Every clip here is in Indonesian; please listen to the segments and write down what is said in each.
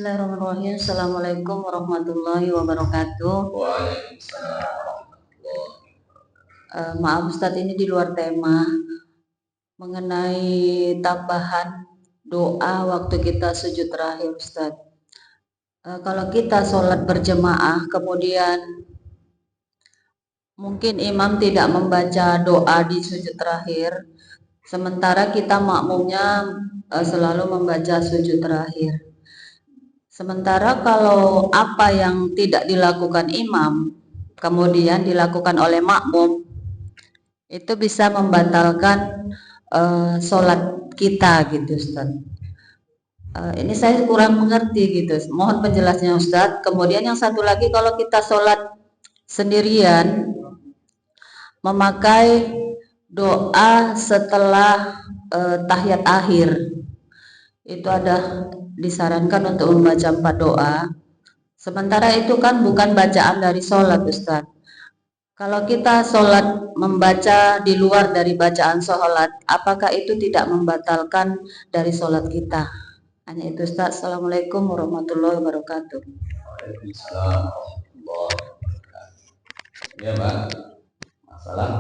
Bismillahirrahmanirrahim. Assalamualaikum warahmatullahi wabarakatuh. Waalaikumsalam warahmatullahi. Maaf Ustadz, ini di luar tema mengenai tambahan doa waktu kita sujud terakhir Ustadz. Kalau kita sholat berjemaah kemudian mungkin imam tidak membaca doa di sujud terakhir, sementara kita makmumnya selalu membaca sujud terakhir. Sementara kalau apa yang tidak dilakukan imam kemudian dilakukan oleh makmum, itu bisa membatalkan sholat kita gitu Ustaz. Ini saya kurang mengerti gitu, mohon penjelasannya Ustaz. Kemudian yang satu lagi, kalau kita sholat sendirian memakai doa setelah tahiyat akhir, itu ada disarankan untuk membaca 4 doa. Sementara itu kan bukan bacaan dari sholat Ustaz. Kalau kita sholat membaca di luar dari bacaan sholat, apakah itu tidak membatalkan dari sholat kita? Hanya itu Ustaz. Assalamualaikum warahmatullahi wabarakatuh. Waalaikumsalam warahmatullahi wabarakatuh. Ya Pak, masalah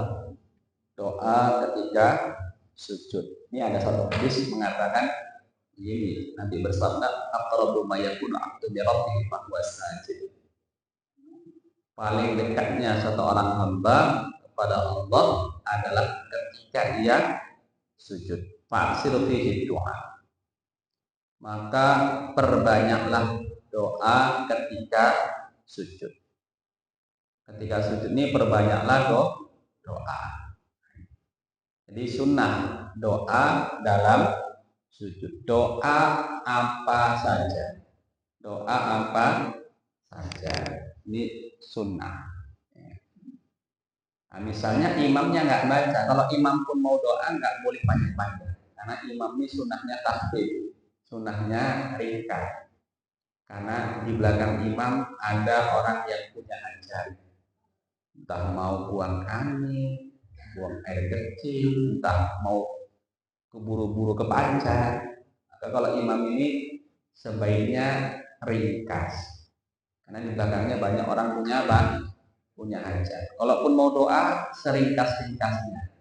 doa ketika sujud. Ini ada satu hadis mengatakan ini, nanti bersabda aqrabu ma yakunu 'abdu bi rabbih fa huwa sajid. Paling dekatnya seorang hamba kepada Allah adalah ketika ia sujud. Fa'siru fihi doa. Maka perbanyaklah doa ketika sujud. Ketika sujud ini perbanyaklah doa. Jadi sunnah doa dalam sujud. Doa apa saja. Doa apa saja. Ini sunnah. Nah, misalnya imamnya nggak baca. Kalau imam pun mau doa nggak boleh panjang-panjang. Karena imam ini sunnahnya tahfidz. Sunnahnya ringkas. Karena di belakang imam ada orang yang punya hajat. Entah mau buang angin, buang air kecil, entah mau keburu-buru ke pancar. Maka kalau imam ini sebaiknya ringkas. Karena di belakangnya banyak orang punya apa? Punya hajat. Kalaupun mau doa, seringkas-ringkasnya.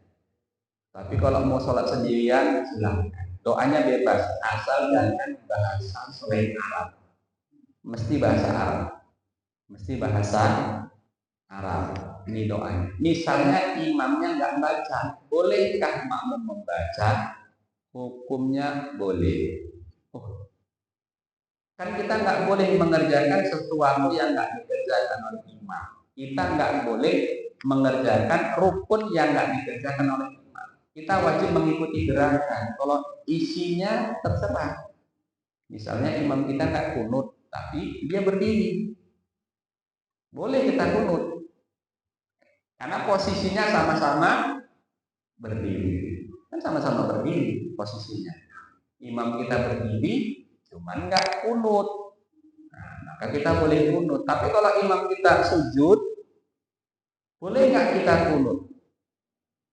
Tapi kalau mau sholat sendirian, silahkan. Doanya bebas, asal jangan bahasa selain Arab. Mesti bahasa Arab. Mesti bahasa Arab. Ini doanya. Misalnya imamnya nggak baca, bolehkah makmum membaca? Hukumnya boleh. Kan kita nggak boleh mengerjakan sesuatu yang nggak dikerjakan oleh imam. Kita nggak boleh mengerjakan rukun yang nggak dikerjakan oleh imam. Kita wajib mengikuti gerakan. Kalau isinya terserah. Misalnya imam kita nggak kunut, tapi dia berdiri. Boleh kita kunut. Karena posisinya sama-sama berdiri. Kan sama-sama berdiri posisinya. Imam kita berdiri, cuman nggak kunut. Nah, maka kita boleh kunut. Tapi kalau imam kita sujud, boleh nggak kita kunut?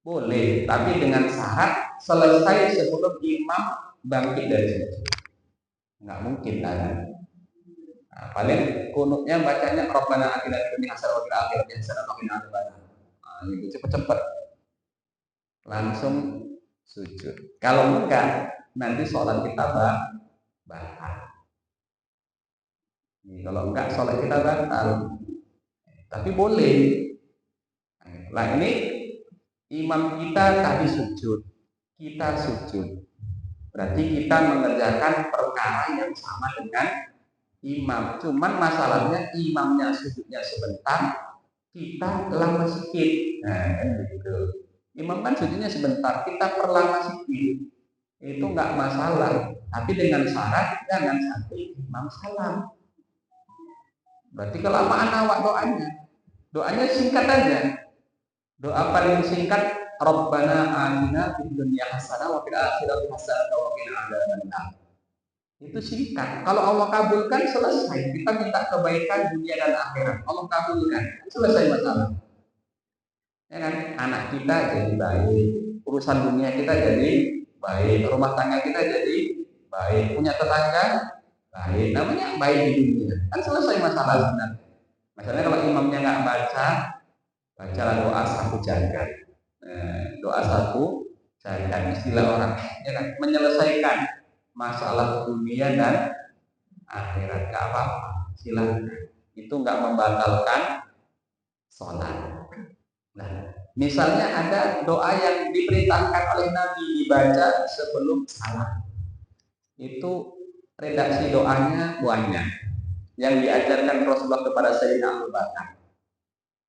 Boleh, tapi dengan syarat selesai sebelum imam bangkit dari sujud. Nggak mungkin kan? Nah, paling kunutnya bacanya Rabbana atina fid dunya hasanah wa fil akhirati hasanah wa qina adzabannar. Nah, itu cepet-cepet. Langsung sujud. Kalau enggak, nanti sholat kita batal. Kalau enggak, sholat kita batal. Tapi boleh. Nah, ini imam kita tadi sujud, kita sujud. Berarti kita mengerjakan perkara yang sama dengan imam. Cuman masalahnya imamnya sujudnya sebentar, kita lama sedikit. Nah, kan begitu. Imam kan sujudnya sebentar, kita perlama sedikit. Itu enggak masalah. Tapi dengan syarat jangan sampai imam salam. Berarti kelamaan awak doanya. Doanya singkat aja. Doa paling singkat Rabbana atina fid dunya hasanah wa fil akhirati hasanah wa qina adzabannar. Itu singkat. Kalau Allah kabulkan selesai. Kita minta kebaikan dunia dan akhirat. Allah kabulkan, selesai masalah. Ya kan? Anak kita jadi baik, urusan dunia kita jadi baik, rumah tangga kita jadi baik, punya tetangga baik, namanya baik di dunia. Kan selesai masalah sebenarnya. Masalahnya kalau imamnya nggak bacalah doa sapu jagat. Doa sapu jagat istilah orang, ya kan? Menyelesaikan masalah dunia dan akhirat, nggak apa-apa, silahkan. Itu nggak membatalkan sholat. Nah, misalnya ada doa yang diperintahkan oleh Nabi dibaca sebelum salat. Itu redaksi doanya banyak. Yang diajarkan Rasulullah kepada Sayyidina Abu Bakar.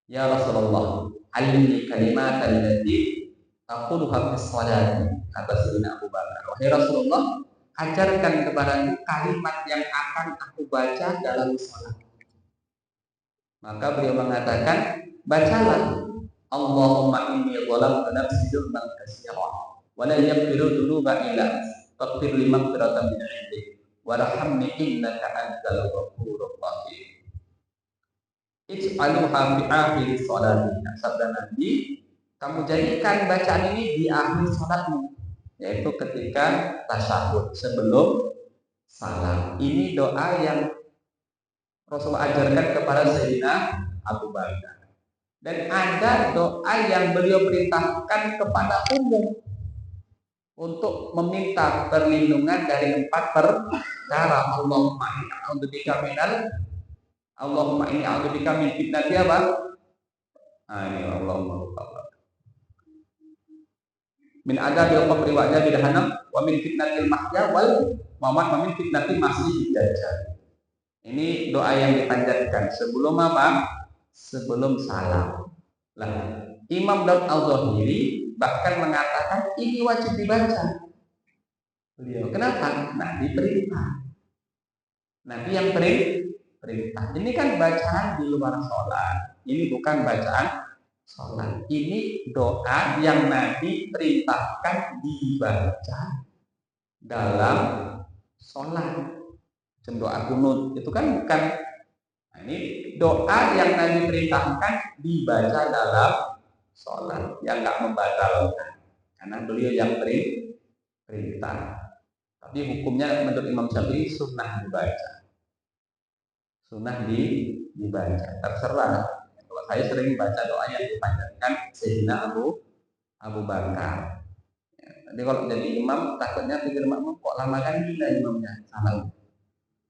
Ya Rasulullah, alimni kalimatan allati taquluha fis sholati. Kata Sayyidina Abu Bakar, wahai Rasulullah, ajarkan kepadaku kalimat yang akan aku baca dalam sholat. Maka beliau mengatakan, bacalah Allahumma inni zalamtu nafsi dzulman katsiran wa la yaghfiru dzunuba illa faghfir li maghfiratan min 'indik warhamni innaka antal ghafurur rahim. Ij'aluha fi akhir sholati. Sabda Nabi, kamu jadikan bacaan ini di akhir salatmu, yaitu ketika tasyahud sebelum salam. Ini doa yang Rasulullah ajarkan kepada Sayyidina Abu Bakar. Dan ada doa yang beliau perintahkan kepada umum untuk meminta perlindungan dari 4 perkara. Allahumma inni a'udzubika min fitnati apa? Ini Allahumma min adzabil qabri wa adzabil jahannam wa min fitnatil mahya wal mamat wa min fitnatil masiihid dajjal. Ini doa yang dipanjatkan sebelum apa? Sebelum salam. Lah, Imam Daud Al-Zahiri bahkan mengatakan ini wajib dibaca. Beliau, kenapa? Nabi perintah. Nabi yang perintah. Ini kan bacaan di luar sholat. Ini bukan bacaan sholat. Ini doa yang Nabi perintahkan dibaca dalam sholat. Doa kunut itu kan bukan. Nah, ini doa yang Nabi perintahkan dibaca dalam sholat yang nggak membatalkan karena beliau yang perintah. Tapi hukumnya menurut Imam Syafi'i sunnah dibaca. Sunnah dibaca. Terserah. Kalau saya sering baca doa yang dipanjatkan Sayyidina Abu Bakar. Jadi kalau jadi imam takutnya pikir makmum kok lama kan gila imamnya. Salah.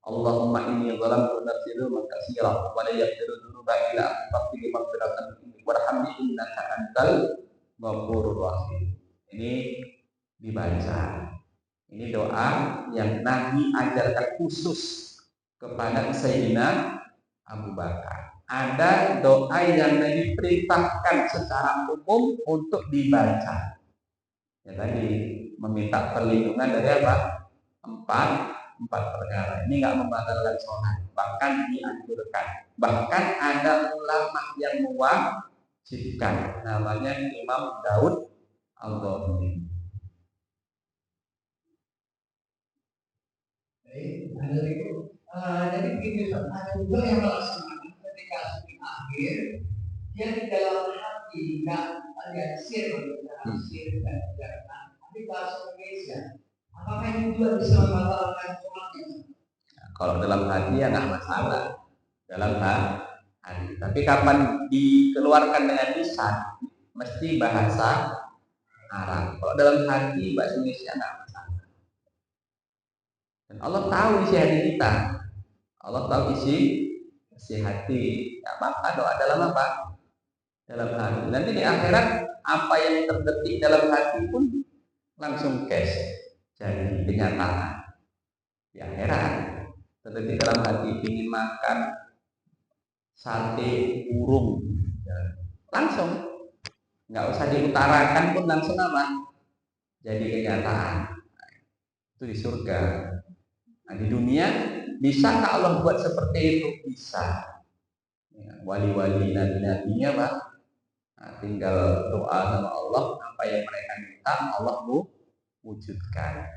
Allahumma inni zalamtu nafsi dzulman katsiran wa la yaghfiru dzunuba illa anta faghfir li maghfiratan warhamni innaka antal ghafurur rahim. Ini dibaca. Ini doa yang Nabi ajarkan khusus kepada Sayyidina Abu Bakar. Ada doa yang Nabi perintahkan secara umum untuk dibaca. Ya tadi meminta perlindungan dari apa? Empat perkara. Ini nggak membatalkan sholat, bahkan dianjurkan. Bahkan ada ulama yang mewajibkan, namanya Imam Daud Al-Zahiri. Jadi begini, ada juga yang melaksanakan ketika sholat akhir, dia di dalam hati nggak ada sir dan tidak, tapi bahasa Indonesia. Apakah ini juga bisa membatalkan sholatnya? Kalau dalam hati ya nggak masalah, dalam hati. Tapi kapan dikeluarkan dengan lisan, mesti bahasa Arab. Kalau dalam hati bahasa Indonesia nggak masalah. Dan Allah tahu isi hati kita. Allah tahu isi hati. Nggak apa-apa doa dalam apa? Dalam hati. Nanti di akhirat apa yang terdetik dalam hati pun langsung cash. Jadi kenyataan di akhirat. Tetapi dalam hati ingin makan sate burung, langsung nggak usah diutarakan pun langsung apa? Jadi kenyataan. Itu di surga. Nah, di dunia bisa nggak Allah buat seperti itu? Bisa. Ya, wali-wali nabi-nabinya Pak. Nah, tinggal doa sama Allah, apa yang mereka minta Allah wujudkan.